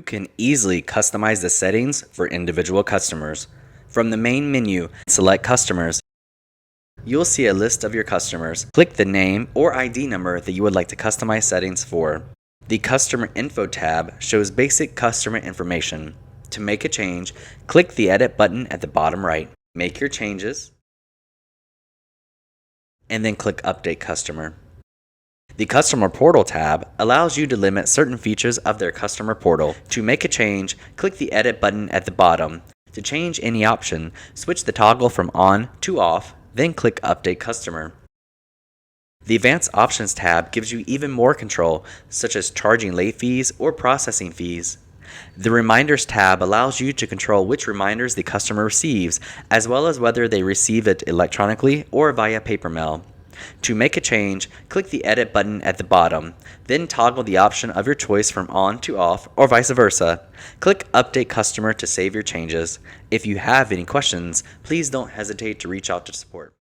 You can easily customize the settings for individual customers. From the main menu, select Customers. You'll see a list of your customers. Click the name or ID number that you would like to customize settings for. The Customer Info tab shows basic customer information. To make a change, click the Edit button at the bottom right. Make your changes, and then click Update Customer. The Customer Portal tab allows you to limit certain features of their customer portal. To make a change, click the Edit button at the bottom. To change any option, switch the toggle from on to off, then click Update Customer. The Advanced Options tab gives you even more control, such as charging late fees or processing fees. The Reminders tab allows you to control which reminders the customer receives, as well as whether they receive it electronically or via paper mail. To make a change, click the Edit button at the bottom, then toggle the option of your choice from on to off or vice versa. Click Update Customer to save your changes. If you have any questions, please don't hesitate to reach out to support.